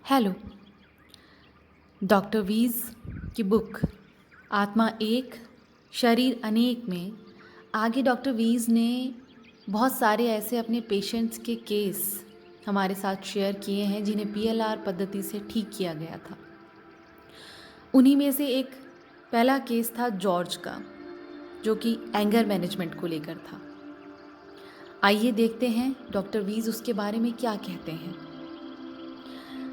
Hello. Doctor Vs की book आत्मा एक शरीर अनेक में आगे डॉक्टर वीज़ ने बहुत सारे ऐसे अपने पेशेंट्स के केस हमारे साथ शेयर किए हैं जिन्हें पीएलआर पद्धति से ठीक किया गया था। उन्हीं में से एक पहला केस था जॉर्ज का, जो कि एंगर मैनेजमेंट को लेकर था। आइए देखते हैं डॉक्टर वीज़ उसके बारे में क्या कहते हैं।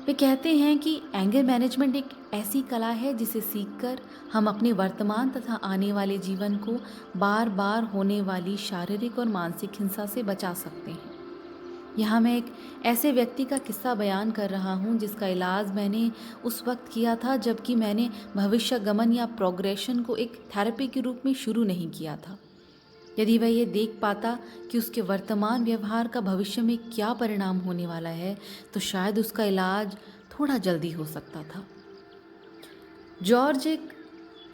वे कहते हैं कि एंगर मैनेजमेंट एक ऐसी कला है जिसे सीखकर हम अपने वर्तमान तथा आने वाले जीवन को बार बार होने वाली शारीरिक और मानसिक हिंसा से बचा सकते हैं। यहाँ मैं एक ऐसे व्यक्ति का किस्सा बयान कर रहा हूँ जिसका इलाज मैंने उस वक्त किया था जबकि मैंने भविष्य गमन या प्रोग्रेशन को एक थेरेपी के रूप में शुरू नहीं किया था। यदि वह ये देख पाता कि उसके वर्तमान व्यवहार का भविष्य में क्या परिणाम होने वाला है तो शायद उसका इलाज थोड़ा जल्दी हो सकता था। जॉर्ज एक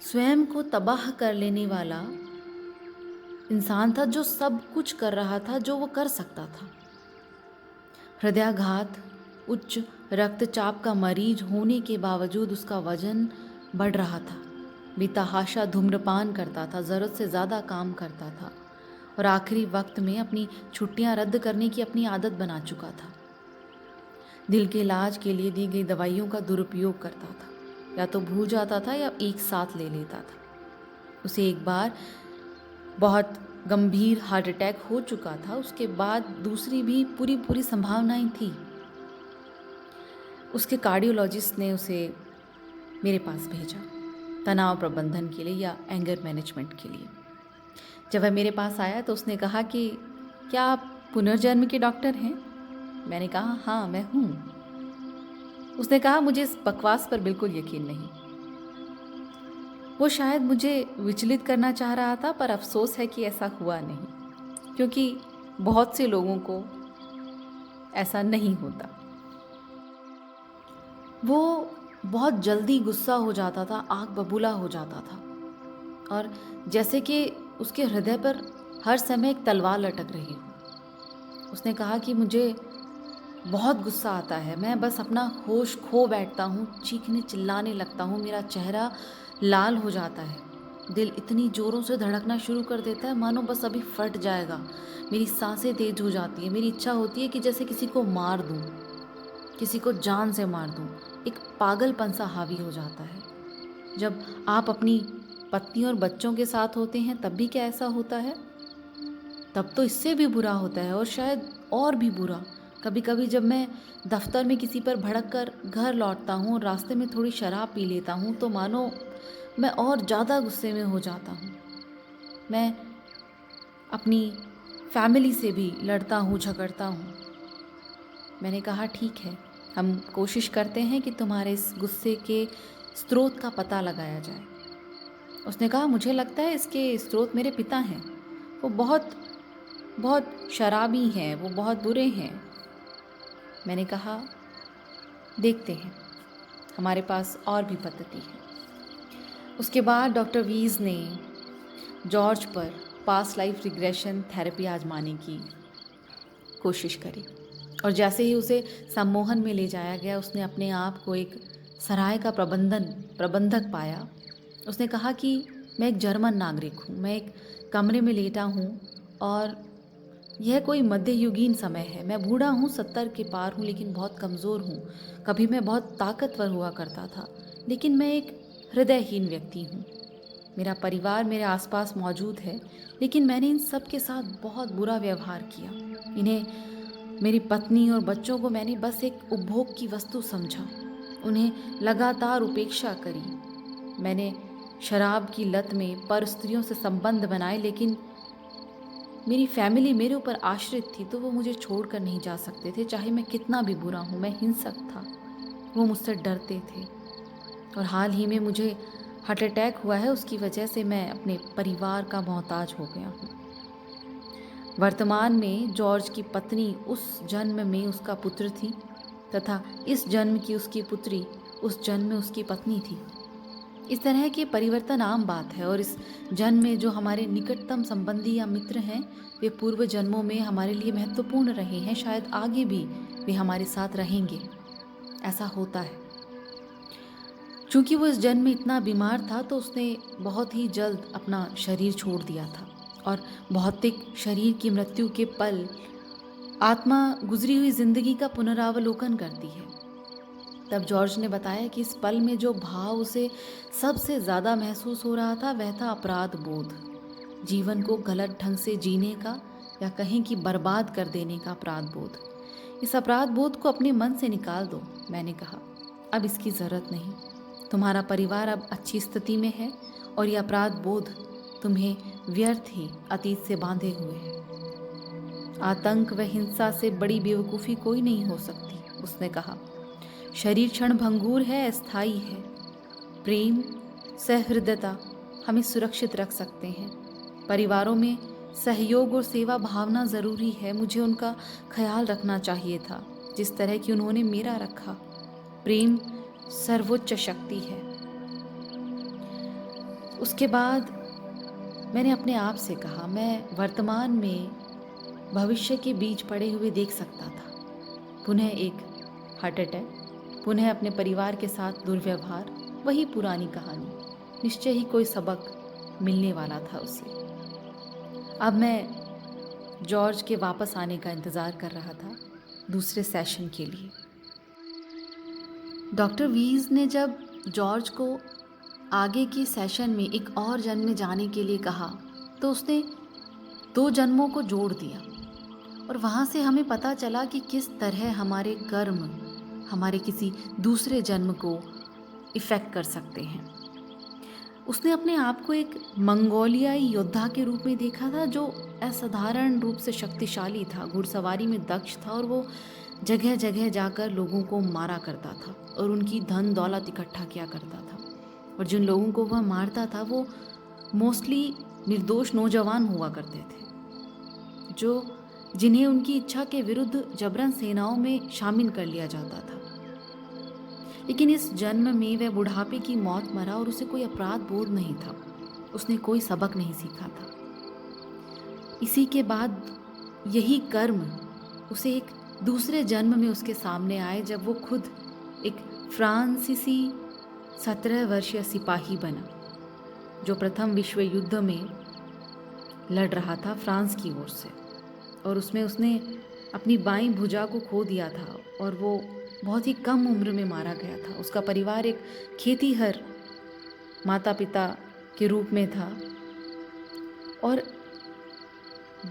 स्वयं को तबाह कर लेने वाला इंसान था जो सब कुछ कर रहा था जो वो कर सकता था। हृदयाघात, उच्च रक्तचाप का मरीज होने के बावजूद उसका वजन बढ़ रहा था। बेतहाशा धूम्रपान करता था, ज़रूरत से ज़्यादा काम करता था और आखिरी वक्त में अपनी छुट्टियां रद्द करने की अपनी आदत बना चुका था। दिल के इलाज के लिए दी गई दवाइयों का दुरुपयोग करता था, या तो भूल जाता था या एक साथ ले लेता था। उसे एक बार बहुत गंभीर हार्ट अटैक हो चुका था। उसके बाद दूसरी भी पूरी संभावनाएं थी। उसके कार्डियोलॉजिस्ट ने उसे मेरे पास भेजा तनाव प्रबंधन के लिए या एंगर मैनेजमेंट के लिए। जब वह मेरे पास आया तो उसने कहा कि क्या आप पुनर्जन्म के डॉक्टर हैं? मैंने कहा हाँ मैं हूँ। उसने कहा मुझे इस बकवास पर बिल्कुल यकीन नहीं। वो शायद मुझे विचलित करना चाह रहा था, पर अफसोस है कि ऐसा हुआ नहीं, क्योंकि बहुत से लोगों को ऐसा नहीं होता। वो बहुत जल्दी गुस्सा हो जाता था, आग बबूला हो जाता था और जैसे कि उसके हृदय पर हर समय एक तलवार लटक रही हो। उसने कहा कि मुझे बहुत गुस्सा आता है, मैं बस अपना होश खो बैठता हूँ, चीखने चिल्लाने लगता हूँ, मेरा चेहरा लाल हो जाता है, दिल इतनी ज़ोरों से धड़कना शुरू कर देता है मानो बस अभी फट जाएगा, मेरी सांसें तेज हो जाती है, मेरी इच्छा होती है कि जैसे किसी को मार दूँ, किसी को जान से मार दूँ। एक पागलपन सा हावी हो जाता है। जब आप अपनी पत्नी और बच्चों के साथ होते हैं तब भी क्या ऐसा होता है? तब तो इससे भी बुरा होता है और शायद और भी बुरा। कभी कभी जब मैं दफ्तर में किसी पर भड़क कर घर लौटता हूँ और रास्ते में थोड़ी शराब पी लेता हूँ तो मानो मैं और ज़्यादा गुस्से में हो जाता हूँ। मैं अपनी फैमिली से भी लड़ता हूँ, झगड़ता हूँ। मैंने कहा ठीक है, हम कोशिश करते हैं कि तुम्हारे इस गुस्से के स्रोत का पता लगाया जाए। उसने कहा मुझे लगता है इसके स्रोत मेरे पिता हैं। वो बहुत बहुत शराबी हैं, वो बहुत बुरे हैं। मैंने कहा देखते हैं, हमारे पास और भी पद्धति है। उसके बाद डॉक्टर वीज़ ने जॉर्ज पर पास्ट लाइफ रिग्रेशन थेरेपी आजमाने की कोशिश करी और जैसे ही उसे सम्मोहन में ले जाया गया उसने अपने आप को एक सराय का प्रबंधक पाया। उसने कहा कि मैं एक जर्मन नागरिक हूँ, मैं एक कमरे में लेटा हूँ और यह कोई मध्ययुगीन समय है। मैं बूढ़ा हूँ, 70 के पार हूँ, लेकिन बहुत कमज़ोर हूँ। कभी मैं बहुत ताकतवर हुआ करता था, लेकिन मैं एक हृदयहीन व्यक्ति हूँ। मेरा परिवार मेरे आसपास मौजूद है, लेकिन मैंने इन सब के साथ बहुत बुरा व्यवहार किया। इन्हें, मेरी पत्नी और बच्चों को मैंने बस एक उपभोग की वस्तु समझा, उन्हें लगातार उपेक्षा करी। मैंने शराब की लत में पर स्त्रियों से संबंध बनाए, लेकिन मेरी फैमिली मेरे ऊपर आश्रित थी तो वो मुझे छोड़कर नहीं जा सकते थे, चाहे मैं कितना भी बुरा हूँ। मैं हिंसक था, वो मुझसे डरते थे और हाल ही में मुझे हार्ट अटैक हुआ है, उसकी वजह से मैं अपने परिवार का मोहताज हो गया हूँ। वर्तमान में जॉर्ज की पत्नी उस जन्म में उसका पुत्र थी तथा इस जन्म की उसकी पुत्री उस जन्म में उसकी पत्नी थी। इस तरह के परिवर्तन आम बात है और इस जन्म में जो हमारे निकटतम संबंधी या मित्र हैं वे पूर्व जन्मों में हमारे लिए महत्वपूर्ण रहे हैं, शायद आगे भी वे हमारे साथ रहेंगे। ऐसा होता है। चूँकि वो इस जन्म में इतना बीमार था तो उसने बहुत ही जल्द अपना शरीर छोड़ दिया था और भौतिक शरीर की मृत्यु के पल आत्मा गुजरी हुई जिंदगी का पुनरावलोकन करती है। तब जॉर्ज ने बताया कि इस पल में जो भाव उसे सबसे ज़्यादा महसूस हो रहा था वह था अपराध बोध, जीवन को गलत ढंग से जीने का या कहें कि बर्बाद कर देने का अपराध बोध। इस अपराध बोध को अपने मन से निकाल दो, मैंने कहा। अब इसकी ज़रूरत नहीं। तुम्हारा परिवार अब अच्छी स्थिति में है और यह अपराध बोध तुम्हें व्यर्थ ही अतीत से बांधे हुए है। आतंक व हिंसा से बड़ी बेवकूफ़ी कोई नहीं हो सकती, उसने कहा। शरीर क्षण भंगुर है, अस्थायी है। प्रेम, सहृदयता हमें सुरक्षित रख सकते हैं। परिवारों में सहयोग और सेवा भावना ज़रूरी है। मुझे उनका ख्याल रखना चाहिए था जिस तरह कि उन्होंने मेरा रखा। प्रेम सर्वोच्च शक्ति है। उसके बाद मैंने अपने आप से कहा, मैं वर्तमान में भविष्य के बीच पड़े हुए देख सकता था। पुनः एक हार्ट अटैक, पुनः अपने परिवार के साथ दुर्व्यवहार, वही पुरानी कहानी। निश्चय ही कोई सबक मिलने वाला था उसे। अब मैं जॉर्ज के वापस आने का इंतज़ार कर रहा था दूसरे सेशन के लिए। डॉक्टर वीज़ ने जब जॉर्ज को आगे के सेशन में एक और जन्म में जाने के लिए कहा तो उसने 2 जन्मों को जोड़ दिया और वहाँ से हमें पता चला कि किस तरह हमारे कर्म हमारे किसी दूसरे जन्म को इफ़ेक्ट कर सकते हैं। उसने अपने आप को एक मंगोलियाई योद्धा के रूप में देखा था जो असाधारण रूप से शक्तिशाली था, घुड़सवारी में दक्ष था और वो जगह जगह जाकर लोगों को मारा करता था और उनकी धन दौलत इकट्ठा किया करता था। और जिन लोगों को वह मारता था वो मोस्टली निर्दोष नौजवान हुआ करते थे जिन्हें उनकी इच्छा के विरुद्ध जबरन सेनाओं में शामिल कर लिया जाता था। लेकिन इस जन्म में वह बुढ़ापे की मौत मरा और उसे कोई अपराध बोध नहीं था। उसने कोई सबक नहीं सीखा था। इसी के बाद यही कर्म उसे एक दूसरे जन्म में उसके सामने आए जब वो खुद एक फ्रांसीसी 17 वर्षीय सिपाही बना जो प्रथम विश्व युद्ध में लड़ रहा था फ्रांस की ओर से। और उसमें उसने अपनी बाईं भुजा को खो दिया था और वो बहुत ही कम उम्र में मारा गया था। उसका परिवार एक खेतीहर माता पिता के रूप में था और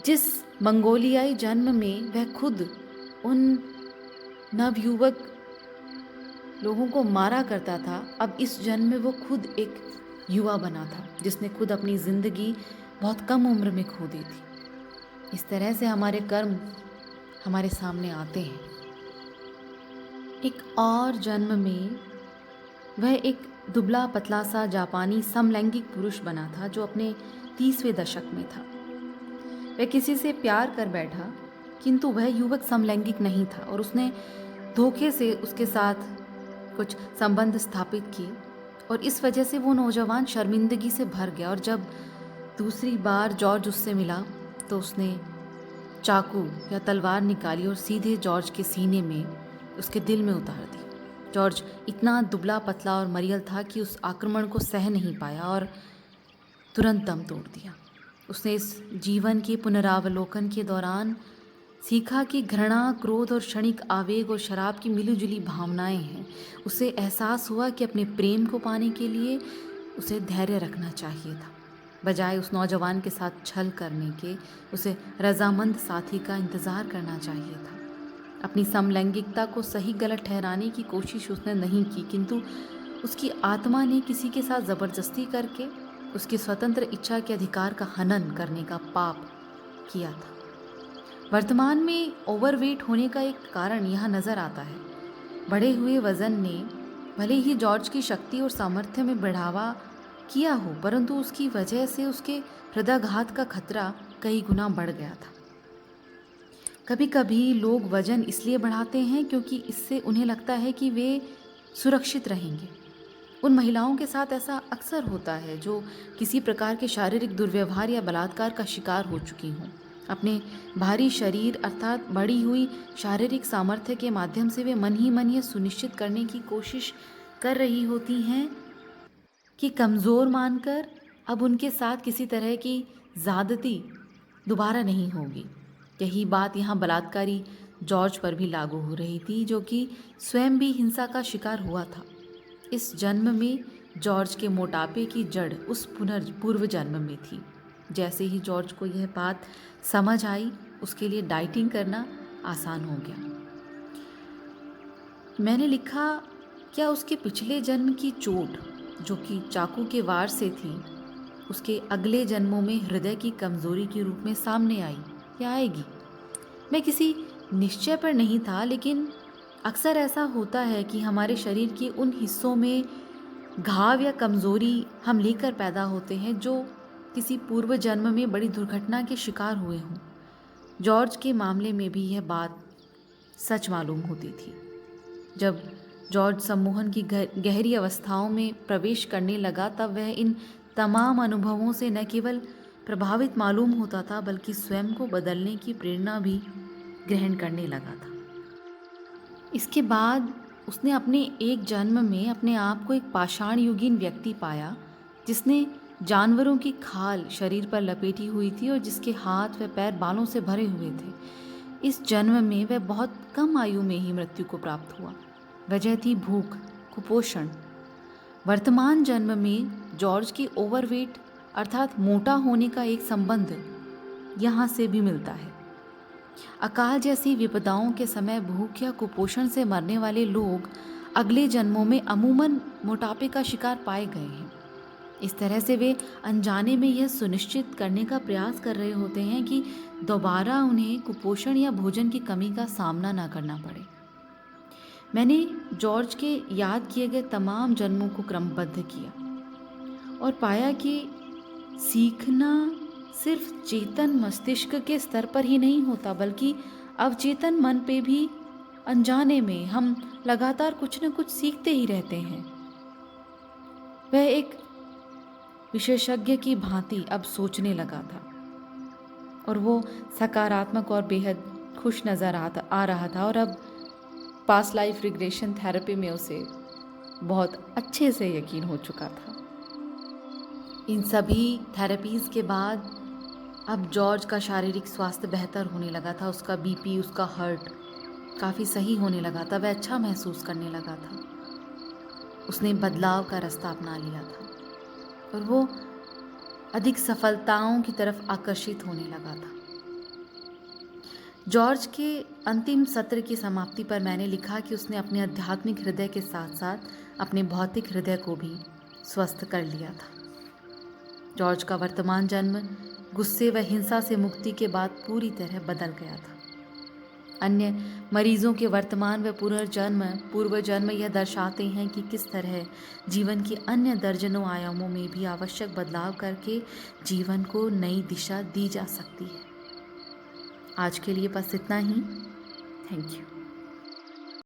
जिस मंगोलियाई जन्म में वह खुद उन नवयुवक लोगों को मारा करता था, अब इस जन्म में वो खुद एक युवा बना था जिसने खुद अपनी ज़िंदगी बहुत कम उम्र में खो दी थी। इस तरह से हमारे कर्म हमारे सामने आते हैं। एक और जन्म में वह एक दुबला पतला सा जापानी समलैंगिक पुरुष बना था जो अपने 30वें दशक में था। वह किसी से प्यार कर बैठा किंतु वह युवक समलैंगिक नहीं था और उसने धोखे से उसके साथ कुछ संबंध स्थापित किए और इस वजह से वो नौजवान शर्मिंदगी से भर गया। और जब दूसरी बार जॉर्ज उससे मिला तो उसने चाकू या तलवार निकाली और सीधे जॉर्ज के सीने में उसके दिल में उतार दी। जॉर्ज इतना दुबला पतला और मरियल था कि उस आक्रमण को सह नहीं पाया और तुरंत दम तोड़ दिया। उसने इस जीवन के पुनरावलोकन के दौरान सीखा कि घृणा, क्रोध और क्षणिक आवेग और शराब की मिलीजुली भावनाएं हैं। उसे एहसास हुआ कि अपने प्रेम को पाने के लिए उसे धैर्य रखना चाहिए था। बजाय उस नौजवान के साथ छल करने के उसे रजामंद साथी का इंतज़ार करना चाहिए था। अपनी समलैंगिकता को सही गलत ठहराने की कोशिश उसने नहीं की किंतु उसकी आत्मा ने किसी के साथ ज़बरदस्ती करके उसकी स्वतंत्र इच्छा के अधिकार का हनन करने का पाप किया था। वर्तमान में ओवरवेट होने का एक कारण यहाँ नज़र आता है। बढ़े हुए वज़न ने भले ही जॉर्ज की शक्ति और सामर्थ्य में बढ़ावा किया हो परंतु उसकी वजह से उसके हृदयाघात का खतरा कई गुना बढ़ गया था। कभी कभी लोग वजन इसलिए बढ़ाते हैं क्योंकि इससे उन्हें लगता है कि वे सुरक्षित रहेंगे। उन महिलाओं के साथ ऐसा अक्सर होता है जो किसी प्रकार के शारीरिक दुर्व्यवहार या बलात्कार का शिकार हो चुकी हों। अपने भारी शरीर अर्थात बढ़ी हुई शारीरिक सामर्थ्य के माध्यम से वे मन ही मन यह सुनिश्चित करने की कोशिश कर रही होती हैं कि कमज़ोर मानकर अब उनके साथ किसी तरह की ज़्यादती दोबारा नहीं होगी। यही बात यहाँ बलात्कारी जॉर्ज पर भी लागू हो रही थी, जो कि स्वयं भी हिंसा का शिकार हुआ था। इस जन्म में जॉर्ज के मोटापे की जड़ उस पूर्व जन्म में थी। जैसे ही जॉर्ज को यह बात समझ आई, उसके लिए डाइटिंग करना आसान हो गया। मैंने लिखा, क्या उसके पिछले जन्म की चोट, जो कि चाकू के वार से थी, उसके अगले जन्मों में हृदय की कमज़ोरी के रूप में सामने आई या आएगी? मैं किसी निश्चय पर नहीं था, लेकिन अक्सर ऐसा होता है कि हमारे शरीर के उन हिस्सों में घाव या कमज़ोरी हम लेकर पैदा होते हैं जो किसी पूर्व जन्म में बड़ी दुर्घटना के शिकार हुए हों। जॉर्ज के मामले में भी यह बात सच मालूम होती थी। जब जॉर्ज सम्मोहन की गहरी अवस्थाओं में प्रवेश करने लगा, तब वह इन तमाम अनुभवों से न केवल प्रभावित मालूम होता था, बल्कि स्वयं को बदलने की प्रेरणा भी ग्रहण करने लगा था। इसके बाद उसने अपने एक जन्म में अपने आप को एक पाषाण युगीन व्यक्ति पाया, जिसने जानवरों की खाल शरीर पर लपेटी हुई थी और जिसके हाथ व पैर बालों से भरे हुए थे। इस जन्म में वह बहुत कम आयु में ही मृत्यु को प्राप्त हुआ। वजह थी भूख, कुपोषण। वर्तमान जन्म में जॉर्ज की ओवरवेट अर्थात मोटा होने का एक संबंध यहाँ से भी मिलता है। अकाल जैसी विपदाओं के समय भूख या कुपोषण से मरने वाले लोग अगले जन्मों में अमूमन मोटापे का शिकार पाए गए हैं। इस तरह से वे अनजाने में यह सुनिश्चित करने का प्रयास कर रहे होते हैं कि दोबारा उन्हें कुपोषण या भोजन की कमी का सामना न करना पड़े। मैंने जॉर्ज के याद किए गए तमाम जन्मों को क्रमबद्ध किया और पाया कि सीखना सिर्फ चेतन मस्तिष्क के स्तर पर ही नहीं होता, बल्कि अवचेतन मन पे भी अनजाने में हम लगातार कुछ न कुछ सीखते ही रहते हैं। वह एक विशेषज्ञ की भांति अब सोचने लगा था और वो सकारात्मक और बेहद खुश नज़र आ रहा था, और अब पास्ट लाइफ रिग्रेशन थेरेपी में उसे बहुत अच्छे से यकीन हो चुका था। इन सभी थेरेपीज़ के बाद अब जॉर्ज का शारीरिक स्वास्थ्य बेहतर होने लगा था। उसका बीपी, उसका हार्ट काफ़ी सही होने लगा था। वह अच्छा महसूस करने लगा था। उसने बदलाव का रास्ता अपना लिया था और वो अधिक सफलताओं की तरफ आकर्षित होने लगा था। जॉर्ज के अंतिम सत्र की समाप्ति पर मैंने लिखा कि उसने अपने आध्यात्मिक हृदय के साथ साथ अपने भौतिक हृदय को भी स्वस्थ कर लिया था। जॉर्ज का वर्तमान जन्म गुस्से व हिंसा से मुक्ति के बाद पूरी तरह बदल गया था। अन्य मरीजों के वर्तमान व पूर्व जन्म यह दर्शाते हैं कि किस तरह जीवन के अन्य दर्जनों आयामों में भी आवश्यक बदलाव करके जीवन को नई दिशा दी जा सकती है। आज के लिए बस इतना ही। Thank you.